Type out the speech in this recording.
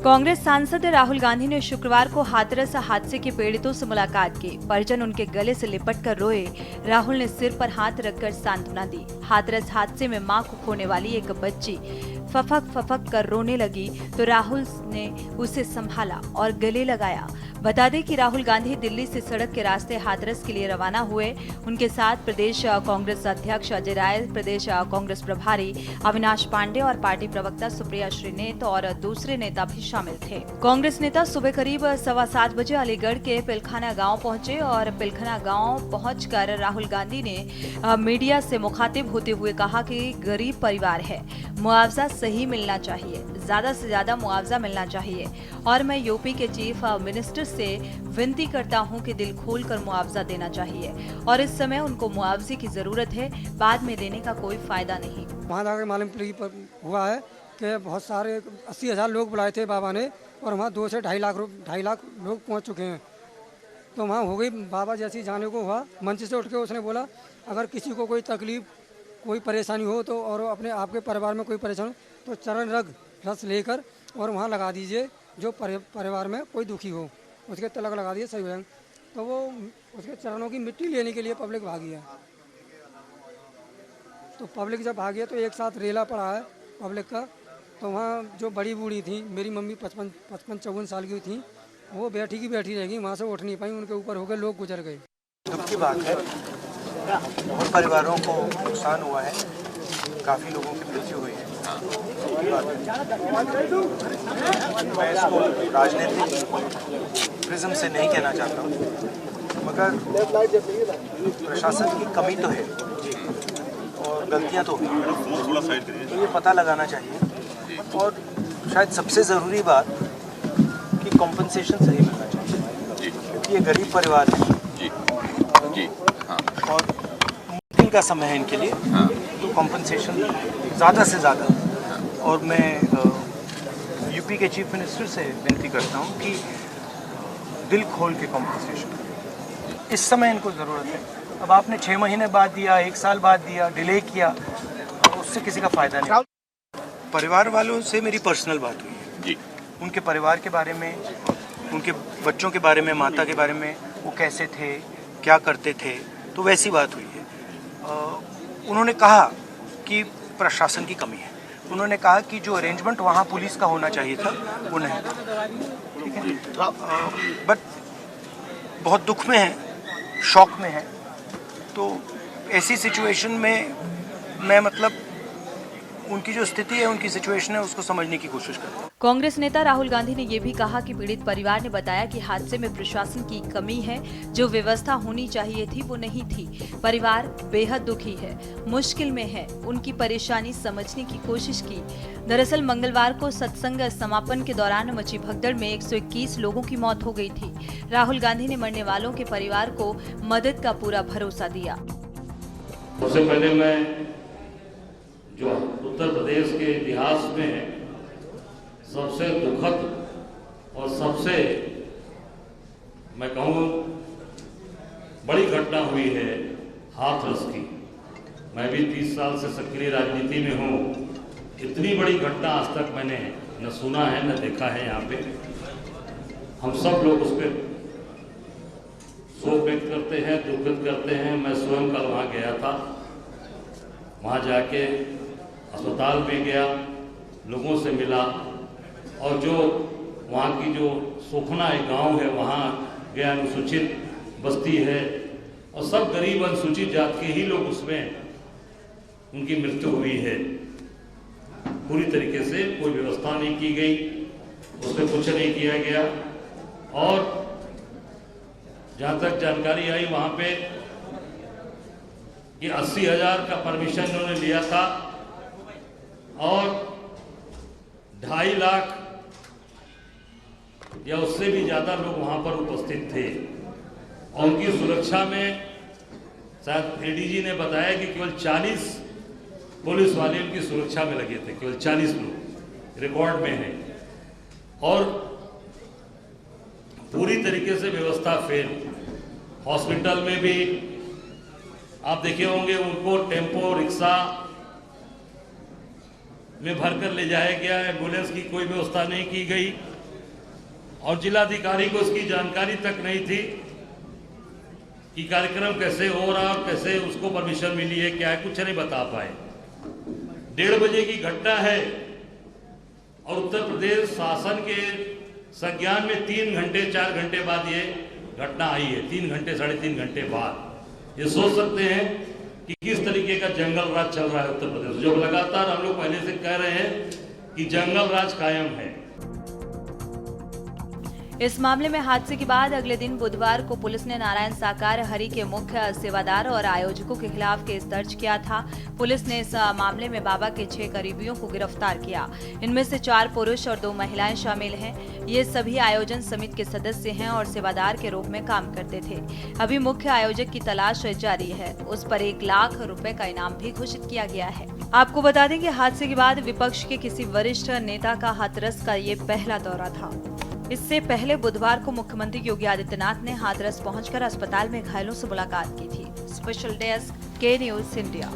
कांग्रेस सांसद राहुल गांधी ने शुक्रवार को हाथरस हादसे के पीड़ितों से मुलाकात की। परिजन उनके गले से लिपटकर रोए। राहुल ने सिर पर हाथ रखकर सांत्वना दी। हाथरस हादसे में मां को खोने वाली एक बच्ची फफक फफक कर रोने लगी तो राहुल ने उसे संभाला और गले लगाया। बता दें कि राहुल गांधी दिल्ली से सड़क के रास्ते हाथरस के लिए रवाना हुए। उनके साथ प्रदेश कांग्रेस अध्यक्ष अजय राय, प्रदेश कांग्रेस प्रभारी अविनाश पांडे और पार्टी प्रवक्ता सुप्रिया श्रीनेत और दूसरे नेता भी शामिल थे। कांग्रेस नेता सुबह करीब 7:15 बजे अलीगढ़ के पिलखाना गांव पहुंचे और पिलखाना गांव पहुंचकर राहुल गांधी ने मीडिया से मुखातिब होते हुए कहा कि गरीब परिवार है, मुआवजा सही मिलना चाहिए, ज्यादा से ज्यादा मुआवजा मिलना चाहिए और मैं यूपी के चीफ मिनिस्टर से विनती करता हूं कि दिल खोलकर मुआवजा देना चाहिए और इस समय उनको मुआवजे की जरूरत है, बाद में देने का कोई फायदा नहीं। वहाँ जाकर मालूम हुआ है कि बहुत सारे 80,000 लोग बुलाए थे बाबा ने और वहाँ 2 से 2.5 लाख लोग पहुँच चुके हैं। तो वहाँ हो गई, बाबा जैसी जाने को हुआ, मंच से उठ के उसने बोला अगर किसी को कोई तकलीफ कोई परेशानी हो तो और अपने आपके परिवार में कोई परेशानी हो तो चरण रस लेकर और वहाँ लगा दीजिए, जो परिवार में कोई दुखी हो उसके तिलक लगा दिए, सही हो। तो वो उसके चरणों की मिट्टी लेने के लिए पब्लिक भागी है। तो पब्लिक जब भागी है तो एक साथ रेला पड़ा है पब्लिक का। तो वहाँ जो बड़ी बूढ़ी थी, मेरी मम्मी 55-54 साल की थी, वो बैठी की बैठी रह गई, वहाँ से उठ नहीं पाई, उनके ऊपर हो गए, लोग गुजर गए। दुख की बात है, बहुत परिवारों को नुकसान हुआ है, काफ़ी लोगों की मृत्यु हुई है। मैं इसको राजनीतिक प्रिज्म से नहीं कहना चाहता हूँ, मगर प्रशासन की कमी तो है और गलतियाँ तो हुई, तो ये पता लगाना चाहिए और शायद सबसे ज़रूरी बात कि कॉम्पनसेशन सही मिलना चाहिए, क्योंकि ये गरीब परिवार है और मुश्किल का समय है इनके लिए, तो कॉम्पनसेशन ज़्यादा से ज़्यादा। और मैं यूपी के चीफ मिनिस्टर से विनती करता हूँ कि दिल खोल के कॉम्पनसेशन, इस समय इनको ज़रूरत है। अब आपने 6 महीने बाद दिया, 1 साल बाद दिया, डिले किया, उससे किसी का फ़ायदा नहीं। परिवार वालों से मेरी पर्सनल बात हुई है जी, उनके परिवार के बारे में, उनके बच्चों के बारे में, माता के बारे में, वो कैसे थे, क्या करते थे, तो वैसी बात हुई है। उन्होंने कहा कि प्रशासन की कमी है, उन्होंने कहा कि जो अरेंजमेंट वहाँ पुलिस का होना चाहिए था वो नहीं था, ठीक है। बट बहुत दुख में है, शॉक में है, तो ऐसी सिचुएशन में मैं मतलब उनकी जो स्थिति है, उनकी सिचुएशन है, उसको समझने की कोशिश करता हूं। कांग्रेस नेता राहुल गांधी ने ये भी कहा कि पीड़ित परिवार ने बताया कि हादसे में प्रशासन की कमी है, जो व्यवस्था होनी चाहिए थी वो नहीं थी। परिवार बेहद दुखी है, मुश्किल में है, उनकी परेशानी समझने की कोशिश की। दरअसल मंगलवार को सत्संग समापन के दौरान मची भगदड़ में 121 लोगों की मौत हो गई थी। राहुल गांधी ने मरने वालों के परिवार को मदद का पूरा भरोसा दिया। सबसे पहले मैं जो उत्तर प्रदेश के इतिहास में सबसे दुखद और सबसे मैं कहूँ बड़ी घटना हुई है हाथरस की। मैं भी 30 साल से सक्रिय राजनीति में हूँ, इतनी बड़ी घटना आज तक मैंने न सुना है न देखा है। यहाँ पे हम सब लोग उस पर शोक व्यक्त करते हैं, दुखित करते हैं। मैं स्वयं कल वहाँ गया था, वहाँ जाके अस्पताल में गया, लोगों से मिला और जो वहाँ की जो सोखना एक गांव है वहाँ गया, अनुसूचित बस्ती है और सब गरीब अनुसूचित जात के ही लोग उसमें उनकी मृत्यु हुई है। पूरी तरीके से कोई व्यवस्था नहीं की गई, उसमें कुछ नहीं किया गया। और जहाँ तक जानकारी आई वहाँ पे कि 80,000 का परमिशन उन्होंने लिया था और 2.5 लाख या उससे भी ज्यादा लोग वहां पर उपस्थित थे और उनकी सुरक्षा में शायद एडीजी ने बताया कि केवल 40 पुलिस वाले उनकी सुरक्षा में लगे थे, केवल 40 लोग रिकॉर्ड में है। और पूरी तरीके से व्यवस्था फेल। हॉस्पिटल में भी आप देखे होंगे, उनको टेम्पो रिक्शा में भरकर ले जाया गया, एम्बुलेंस की कोई व्यवस्था नहीं की गई। और जिलाधिकारी को इसकी जानकारी तक नहीं थी कि कार्यक्रम कैसे हो रहा और कैसे उसको परमिशन मिली है, क्या है, कुछ नहीं बता पाए। 1:30 बजे की घटना है और उत्तर प्रदेश शासन के संज्ञान में 3 घंटे 4 घंटे बाद ये घटना आई है। 3 घंटे 3.5 घंटे बाद ये सोच सकते हैं कि किस तरीके का जंगल राज चल रहा है उत्तर प्रदेश, जो लगातार हम लोग पहले से कह रहे हैं कि जंगल राज कायम है। इस मामले में हादसे के बाद अगले दिन बुधवार को पुलिस ने नारायण साकार हरि के मुख्य सेवादार और आयोजकों के खिलाफ केस दर्ज किया था। पुलिस ने इस मामले में बाबा के 6 करीबियों को गिरफ्तार किया। इनमें से 4 पुरुष और 2 महिलाएं शामिल हैं। ये सभी आयोजन समिति के सदस्य हैं और सेवादार के रूप में काम करते थे। अभी मुख्य आयोजक की तलाश जारी है। उस पर 1 लाख रुपए का इनाम भी घोषित किया गया है। आपको बता दें कि हादसे के बाद विपक्ष के किसी वरिष्ठ नेता का हाथरस का ये पहला दौरा था। इससे पहले बुधवार को मुख्यमंत्री योगी आदित्यनाथ ने हाथरस पहुंचकर अस्पताल में घायलों से मुलाकात की थी। स्पेशल डेस्क, के न्यूज़ इंडिया।